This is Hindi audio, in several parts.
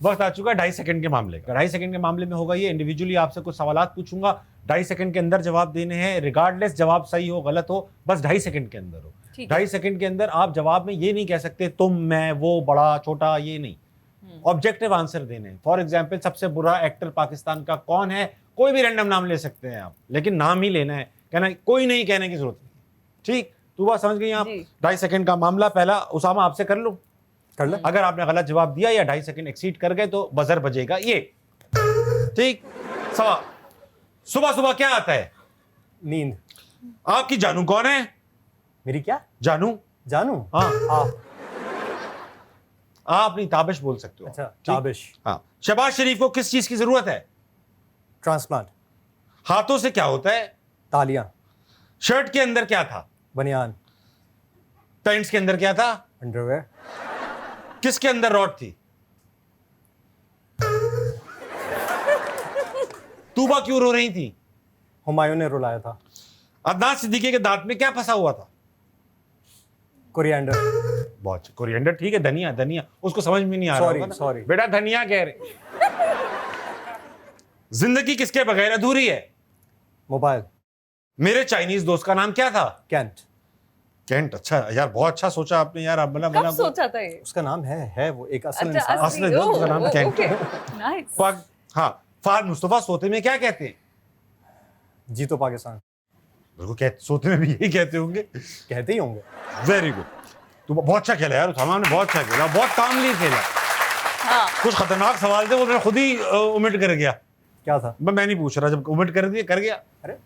वक्त आ चुका है 2.5 सेकंड के मामले का। 2.5 सेकंड के मामले में होगा ये, इंडिविजुअली आपसे कुछ सवालात पूछूंगा, 2.5 सेकंड के अंदर जवाब देने हैं, रिगार्डलेस जवाब सही हो गलत हो, बस 2.5 सेकंड के अंदर हो। 2.5 सेकंड के अंदर आप जवाब में ये नहीं कह सकते तुम, मैं, वो, बड़ा, छोटा, ये नहीं, ऑब्जेक्टिव आंसर देने हैं। फॉर एग्जाम्पल, सबसे बुरा एक्टर पाकिस्तान का कौन है, कोई भी रैंडम नाम ले सकते हैं आप, लेकिन नाम ही लेना है, कहना कोई नहीं कहने की जरूरत नहीं। ठीक, तो बात समझ गई आप। 2.5 सेकंड का मामला। पहला उसामा आपसे कर लो, कर ले। अगर आपने गलत जवाब दिया या 2.5 सेकंड एक्सीड कर गए तो बजर बजेगा ये। ठीक, सवाल, सुबह सुबह क्या आता है? नींद। आपकी जानू कौन है? मेरी क्या? जानू। जानू? हाँ, आप अपनी ताबिश बोल सकते हो। अच्छा, ताबिश। हाँ। शहबाज शरीफ को किस चीज की जरूरत है? ट्रांसप्लांट। हाथों से क्या होता है? तालियां। शर्ट के अंदर क्या था? बनियान। पैंट्स के अंदर क्या था? अंडरवेयर। किसके अंदर रॉड थी? तूबा क्यों रो रही थी? हुमायूं ने रुलाया था। अदनान सिद्दीकी के दांत में क्या फंसा हुआ था? कोरिएंडर। बहुत, कोरिएंडर ठीक है, धनिया, धनिया उसको समझ में नहीं आ रहा होगा ना। सॉरी बेटा धनिया कह रहे। जिंदगी किसके बगैर अधूरी है? मोबाइल। मेरे चाइनीज दोस्त का नाम क्या था? कैंट। कैंट। अच्छा यार, बहुत अच्छा सोचा आपने यार। आप कब सोचा था ये? उसका नाम है वो एक असल अच्छा, इंसान। असली दोस्त का नाम कैंट। नाइस। हाँ, फाद मुस्तफा सोते में क्या कहते हैं? जी तो पाकिस्तान। बिल्कुल, सोते में भी यही कहते होंगे। कहते ही होंगे। वेरी गुड, तो बहुत अच्छा खेला यार उसामा ने, बहुत अच्छा खेला, बहुत कामली खेला। हाँ। कुछ खतरनाक सवाल थे, वो मैं खुद ही ओमिट कर गया। क्या था? मैं नहीं पूछ रहा, जब ओमिट कर गया। अरे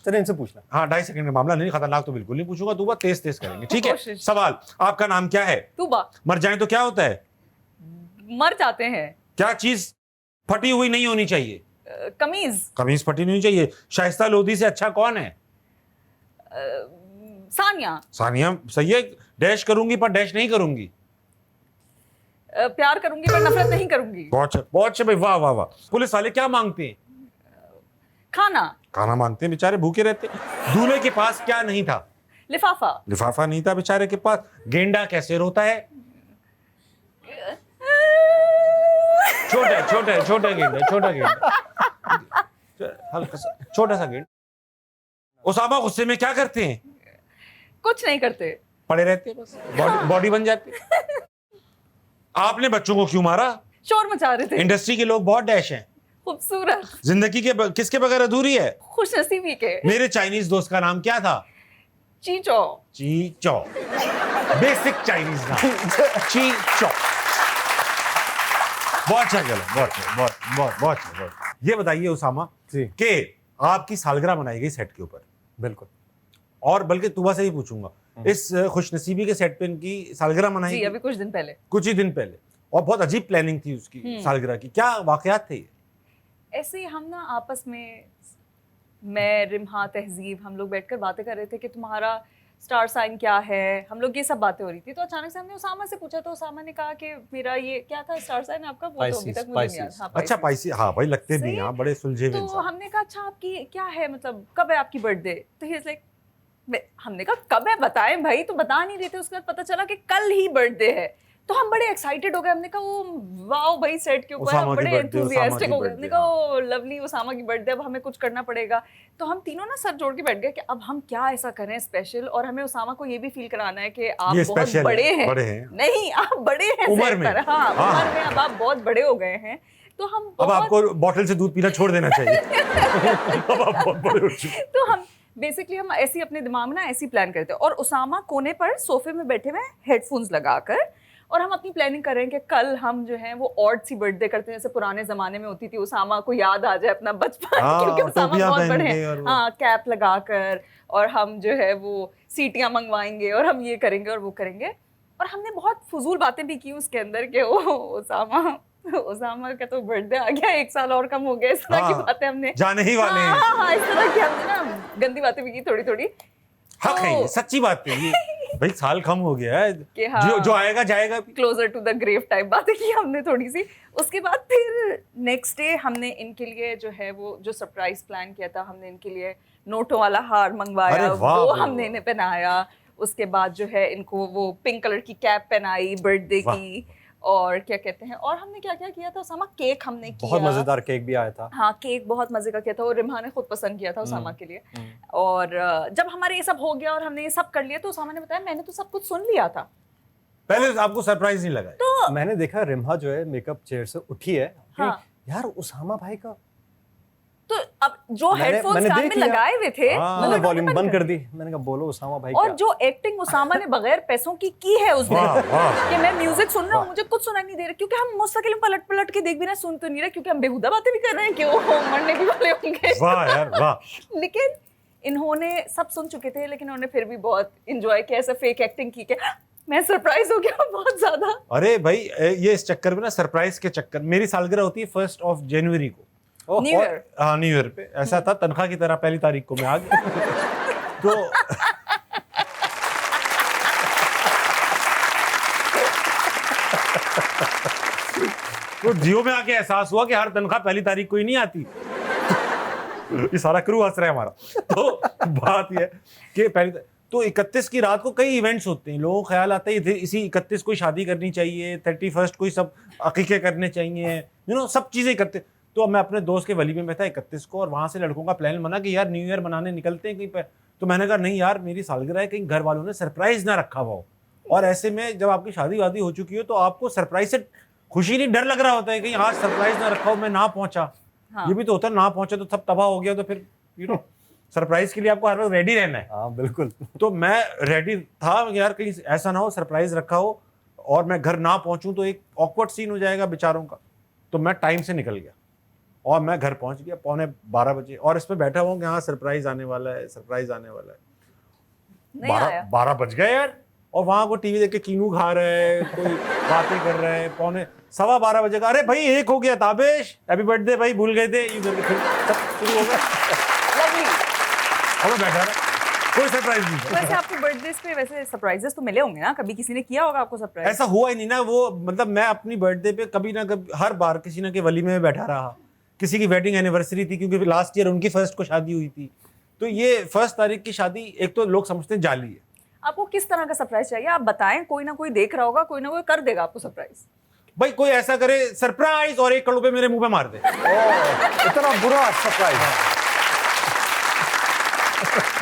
चलो इनसे पूछना। हाँ, 2.5 सेकंड का मामला नहीं, खतरनाक तो बिल्कुल नहीं पूछूंगा, तू बात तेज तेज करेंगे। ठीक है, सवाल, आपका नाम क्या है? तूबा। मर जाए तो क्या होता है? मर जाते हैं। क्या चीज फटी हुई नहीं होनी चाहिए? कमीज। कमीज फटी नहीं होनी चाहिए। शाइस्ता लोधी से अच्छा कौन है? सानिया। सानिया सही है। डैश करूंगी पर डैश नहीं करूंगी। प्यार करूंगी पर नफरत नहीं करूंगी। बहुत अच्छे भाई, वाह वाह वाह। पुलिस वाले क्या मांगते हैं? खाना। खाना मांगते हैं, बेचारे भूखे रहते। दूल्हे के पास क्या नहीं था? लिफाफा। लिफाफा नहीं था बेचारे के पास। गेंडा कैसे रोता है? छोटा गेंडा हल्का सा छोटा सा गेंडा। उसामा गुस्से में क्या करते हैं? कुछ नहीं करते, पड़े रहते हैं, बस बॉडी बन जाती है। आपने बच्चों को क्यों मारा? शोर मचा रहे थे। इंडस्ट्री के लोग बहुत डैश हैं। खूबसूरत। जिंदगी के किसके बगैर अधूरी है? खुशनसीबी के। मेरे चाइनीज दोस्त का नाम क्या था? चीचो। चीचो, बेसिक चाइनीज नाम, चीचो। बहुत अच्छा खेला, बहुत अच्छा। ये बताइए उसामा जी कि आपकी सालगिरह मनाई गई सेट के ऊपर। बिल्कुल। और बल्कि तुबा से ही पूछूंगा, इस खुशनसीबी के सेट पे इनकी सालगिरह मनाई जी, गई अभी कुछ ही दिन पहले। और बहुत अजीब प्लानिंग थी उसकी सालगिरह की। क्या वाकयात थे ये? ऐसे ही हम ना आपस में, मैं, रिम्हा, तहजीब, हम लोग बैठकर बातें कर रहे थे कि तुम्हारा स्टार साइन क्या है, हम लोग ये सब बातें हो रही थी। तो अचानक से हमने उसामा से पूछा, तो उसामा ने कहा कि मेरा ये क्या था स्टार साइन आपका, वो तो अभी तक मुझे नहीं याद। हाँ, अच्छा, पाइसी। हाँ भाई, लगते भी हैं बड़े सुलझे हुए तो इंसान। हमने कहा अच्छा आपकी क्या है, मतलब कब है आपकी बर्थडे? तो ही इज लाइक, हमने कहा कब है बताएं भाई, तो बता नहीं रहे थे। उसके बाद पता चला कि कल ही बर्थडे है। तो हम बड़े एक्साइटेड हो गए। हमने कहा वो वाओ भाई, सेट के ऊपर हम बड़े एंथुसियास्टिक हो गए। हमने कहा ओ लवली, उसामा की बर्थडे, अब हमें कुछ करना पड़ेगा। तो हम तीनों ना सर जोड़ के बैठ गए कि अब हम क्या ऐसा करें स्पेशल, और हमें उसामा को ये भी फील कराना है कि आप बहुत बड़े हैं। नहीं, आप बड़े हैं उम्र में। हाँ, उम्र में अब आप बहुत बड़े हो गए हैं। तो हम अब आपको बोतल से दूध पीना छोड़ देना चाहिए। अब आप बहुत बड़े हो चुके। तो हम बेसिकली हम ऐसे अपने दिमाग में ना ऐसी प्लान करते हैं। और उसामा कोने पर सोफे में बैठे हुए हेडफोन्स लगाकर, और हम अपनी प्लानिंग कर रहे हैं कि कल हम जो है वो ऑड सी बर्थडे करते हैं, जैसे पुराने जमाने में होती थी। उसामा को याद आ जाए अपना बचपन, क्योंकि उसामा बहुत बड़े हैं। हाँ, कैप लगाकर, और हम जो है वो सीटियां मंगवाएंगे, और हम ये करेंगे और वो करेंगे। और हमने बहुत फजूल बातें भी की उसके अंदर कि उसामा का तो बर्थडे आ गया, 1 साल और कम हो गया, इस तरह की बातें हमने जाने ही वाले हैं। हाँ, इस तरह की हमने ना गंदी बातें भी की थोड़ी। हक है ये, सच्ची बात है ये। भाई साल कम हो गया है, हाँ, जो आएगा जाएगा। Closer to the grave type बातें की हमने थोड़ी सी। उसके बाद फिर नेक्स्ट डे हमने इनके लिए जो है वो जो सरप्राइज प्लान किया था, हमने इनके लिए नोटों वाला हार मंगवाया, वो हमने इन्हें पहनाया। उसके बाद जो है इनको वो पिंक कलर की कैप पहनाई बर्थडे की, और क्या कहते हैं, और हमने क्या क्या किया था उसामा, केक हमने किया, बहुत मजेदार केक भी आया था। हाँ केक बहुत मजे का किया था और रिम्हा ने खुद पसंद किया था उसामा के लिए। और जब हमारे ये सब हो गया और हमने ये सब कर लिया तो उसामा ने बताया मैंने तो सब कुछ सुन लिया था। पहले आपको सरप्राइज नहीं लगा? तो मैंने देखा रिम्हा जो है मेकअप चेयर से उठी है, हाँ। यार उसामा भाई का, तो अब जो हेडफोन्स मैंने कान देख में लिया। लगाए हुए थे हाँ। मैंने वो वॉल्यूम बंद बंद कर कर दी। मैंने कहा बोलो उसामा भाई और क्या? जो एक्टिंग उसामा ने बगैर पैसों की है उसने, वाह वाह कि मैं म्यूजिक सुन रहा हूँ मुझे कुछ सुनाई नहीं दे रहा, क्योंकि हम मुस्तकिल पलट पलट के देख भी रहे सुन तो नहीं रहे, क्योंकि हम बेहुदा बातें भी कर रहे हैं कि वो मरने भी वाले होंगे। वाह यार वाह। लेकिन इन्होंने सब सुन चुके थे लेकिन उन्होंने फिर भी बहुत इंजॉय किया, ऐसे फेक एक्टिंग की के मैं सरप्राइज हो गया बहुत ज्यादा। अरे भाई ये इस चक्कर में ना, सरप्राइज के चक्कर, मेरी सालगिरह होती है 1 जनवरी को। ओह, न्यू ईयर। हाँ न्यू ईयर पे ऐसा था, तनख्वाह की तरह पहली तारीख को मैं आ गया। तो तो जियो में आके एहसास हुआ कि हर तनख्वाह पहली तारीख को ही नहीं आती। ये सारा क्रू हंस रहा है हमारा। तो बात ये है कि तो 31 की रात को कई इवेंट्स होते हैं, लोगों को ख्याल आता है इसी 31 को शादी करनी चाहिए, 31 को ही सब अकीके करने चाहिए, सब चीजें करते। तो मैं अपने दोस्त के वलीमे में था 31 को, और वहां से लड़कों का प्लान बना कि यार न्यू ईयर मनाने निकलते हैं कहीं पर। तो मैंने कहा नहीं यार मेरी सालगिरह है, कहीं घर वालों ने सरप्राइज ना रखा हुआ हो। और ऐसे में जब आपकी शादी वादी हो चुकी हो तो आपको सरप्राइज से खुशी नहीं, डर लग रहा होता है कहीं आज सरप्राइज ना रखा हो, मैं ना पहुंचा। हाँ। ये भी तो होता है, ना पहुंचा तो सब तबाह हो गया, तो फिर सरप्राइज के लिए आपको हर वक्त रेडी रहना है। हाँ बिल्कुल। तो मैं रेडी था यार, कहीं ऐसा ना हो सरप्राइज रखा हो और मैं घर ना पहुंचूं तो एक ऑकवर्ड सीन हो जाएगा बेचारों का। तो मैं टाइम से निकल गया और मैं घर पहुंच गया 11:45 बजे, और इसमें बैठा हुआ कि हाँ सरप्राइज आने वाला है, सरप्राइज आने वाला है। नहीं आया। 12 बज गए यार, और वहां को टीवी देख के कीनू खा रहे हैं, कोई बातें कर रहे हैं। 12:15 बजे का, अरे भाई 1 हो गया ताबेश, हैप्पी बर्थडे भाई, भूल गए थे, यूं करके फिर सब शुरू हो गया। Lovely। और मैं बैठा रहा, कोई सरप्राइज नहीं था। वैसे आपको बर्थडे पे वैसे सरप्राइजेस तो मिले होंगे ना, कभी किसी ने किया होगा आपको सरप्राइज? ऐसा हुआ ही नहीं ना वो, मतलब मैं अपनी बर्थडे पे कभी ना कभी हर बार किसी ना के वलीमे में बैठा रहा। किसी की वेडिंग एनिवर्सरी थी क्योंकि लास्ट ईयर उनकी 1 को शादी हुई थी, तो ये 1 तारीख की शादी एक तो लोग समझते हैं जाली है। आपको किस तरह का सरप्राइज चाहिए आप बताएं, कोई ना कोई देख रहा होगा, कोई ना कोई कर देगा आपको सरप्राइज। भाई कोई ऐसा करे सरप्राइज और 1 करोड़ रुपए मेरे मुंह पे मार दे। इतना बुरा सरप्राइज।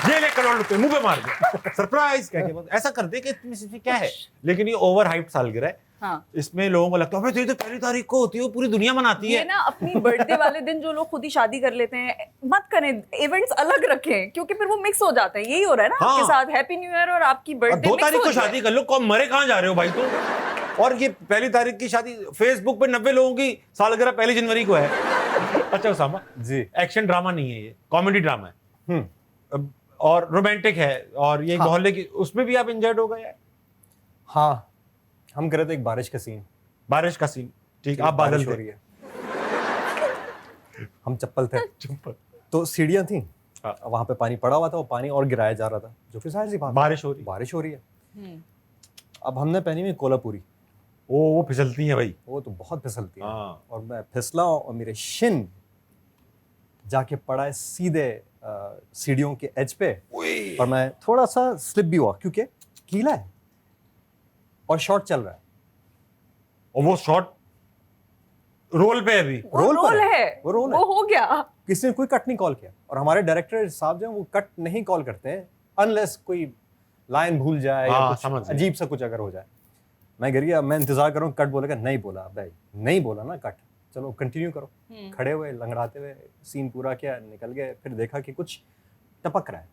ये 1 करोड़ रुपए मुंह पे मार दे, सरप्राइज कह के ऐसा कर दे कि इसमें क्या है। लेकिन ये ओवर हाइप सालगिरह है। हाँ। इसमें लोगों को लगता है तेरी तो पहली तारीख को होती है, पूरी दुनिया मनाती है। ये ना अपनी बर्थडे वाले दिन जो लोग खुद ही शादी कर लेते हैं, मत करें, इवेंट्स अलग रखें, क्योंकि फिर वो मिक्स हो जाता है। यही हो रहा है ना हाँ। आपके साथ, हैप्पी न्यू ईयर और आपकी बर्थडे 2 तारीख को शादी कर लो, कौन मरे, कहाँ जा रहे हो भाई तुम। और ये पहली तारीख की शादी, फेसबुक पे 90 लोगों की सालगिरह 1 जनवरी को है। अच्छा उसामा जी, एक्शन ड्रामा नहीं है, ये कॉमेडी ड्रामा है हम्म, और रोमांटिक है, और ये हाँ। मोहल्ले की, उसमें भी आप एंजॉयड हो गए यार। हाँ हम कर रहे थे एक बारिश का सीन। बारिश का सीन, ठीक, आप बादल बारिश हो थे। रही है, हम चप्पल थे, तो सीढ़ियां थी, हाँ। वहां पे पानी पड़ा हुआ था, वो पानी और गिराया जा रहा था, जो फिर जाहिर सी बात है, बारिश हो रही है। अब हमने पहनी हुई कोल्हापुरी, वो फिसलती है भाई। वो तो बहुत फिसलती है, हाँ। और मैं फिसला और मेरे शिन जाके पड़ा है सीधे सीढ़ियों के एज पे, और मैं थोड़ा सा स्लिप भी हुआ क्योंकि गीला है और शॉट चल रहा है। और वो शॉट रोल पे अभी वो रोल पर रोल है। है, वो रोल है। वो हो गया। किसी ने कोई कट नहीं कॉल किया, और हमारे डायरेक्टर साहब जो हैं वो कट नहीं कॉल करते हैं अनलेस कोई लाइन भूल जाए या हाँ, कुछ समझ गए। अजीब सा कुछ अगर हो जाए। मैं गिर गया, मैं इंतजार कर रहा हूँ, कट बोलेगा, नहीं बोला भाई, नहीं बोला ना कट, चलो कंटिन्यू करो। खड़े हुए लंगड़ाते हुए सीन पूरा किया, निकल गए। फिर देखा कि कुछ टपक रहा है।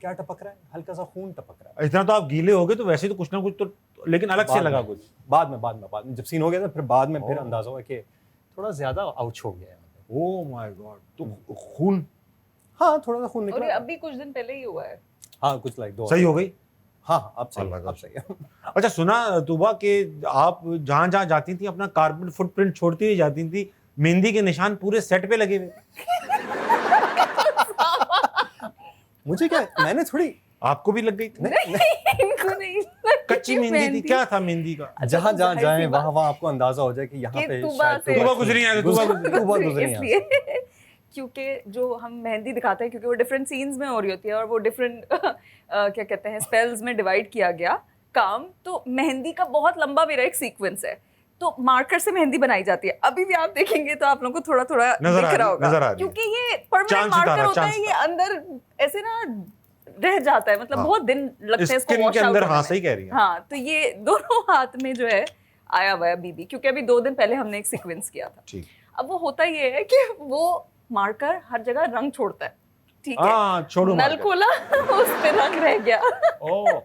क्या टपक रहा है? हल्का सा खून टपक रहा है। इतना तो आप गीले हो गए तो वैसे तो कुछ ना कुछ तो, लेकिन अलग से बाद लगा में- कुछ। बाद में जब सीन हो गया था, फिर बाद में फिर ओह। अंदाजा हुआ कि थोड़ा ज्यादा आउच हो गया है। ओ माय गॉड, तो खून हाँ थोड़ा सा खून और ये निकला। अभी कुछ दिन पहले ही हुआ है। हाँ कुछ लाइक 2 सही हो गई। हाँ अब सही अल्लाह है, का अब सही है। अच्छा सुना तुबा कि आप जहां जहां जाती थी अपना कार्बन फुटप्रिंट छोड़ती हुई जाती थी, मेहंदी के निशान पूरे सेट पे लगे हुए। मुझे क्या, मैंने थोड़ी आपको भी लग गई थी? इनको नहीं लगी कच्ची मेहंदी थी, क्या था मेहंदी का? जहाँ तो जहाँ जाहिर जाए सी बात- वहाँ आपको अंदाजा हो जाए कि यहाँ कि पे तुबा शायद से- तुबा गुजरी है, तुबा तुबा गुजरी है। इसलिए क्योंकि जो हम मेहंदी दिखाते हैं, क्योंकि वो डिफरेंट सीन्स में हो रही होती है और वो डिफरेंट क्या कहते हैं स्पेल्स में डिवाइड किया गया काम, तो मेहंदी का बहुत लंबा मेरा एक सीक्वेंस है तो मार्कर से मेहंदी बनाई जाती है। अभी भी आप देखेंगे तो आप लोगों को थोड़ा थोड़ा नजर दिख आ रहा रही- होगा, नजर आ रही है। क्योंकि ये परमानेंट चांद मार्कर सितारा, होता चांद है, ये अंदर ऐसे ना रह जाता है, मतलब हाँ। बहुत दिन लगते हैं इसको स्किन वॉश के आउट अंदर, होने हाँ में। सही कह रही है। हाँ, तो ये दोनों हाथ में जो है आया हुआ है बीबी, क्योंकि अभी 2 दिन पहले हमने एक सीक्वेंस किया था। ठीक। अब वो होता ये है कि वो मार्कर हर जगह रंग छोड़ता है, ठीक है, हाँ, छोड़ो नल marker। खोला उस पे रंग रह गया, ओ,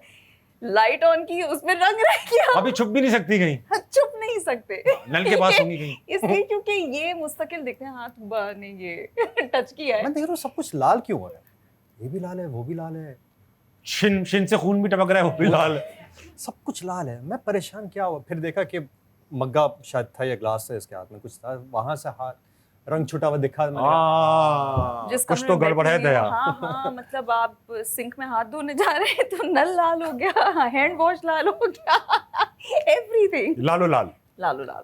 लाइट ऑन की उस पे रंग रह गया, अभी छुप भी नहीं सकती कहीं, चुप नहीं सकते नल के पास होंगी कहीं। इसलिए क्योंकि ये मुस्तकिल देखते हैं, हाथ ने ये टच किया है। मैं देख रहा हूँ सब कुछ लाल क्यों हो रहा है, ये भी लाल है वो भी लाल है, शिन से खून भी टपक रहा है, वो भी लाल है। सब कुछ लाल है। मैं परेशान क्या हुआ, फिर देखा कि मग्गा शायद था या ग्लास था इसके हाथ में कुछ था, वहां से हाथ रंग छुटा हुआ दिखा। मैंने कहा, जिस कुछ कमरे तो में गड़बड़ है बैठी हुई दया। हाँ हाँ, मतलब आप सिंक में हाथ धोने जा रहे हैं तो नल लाल हो गया, हैंड वॉश लाल हो गया, एवरीथिंग लालो लाल। लालो लाल।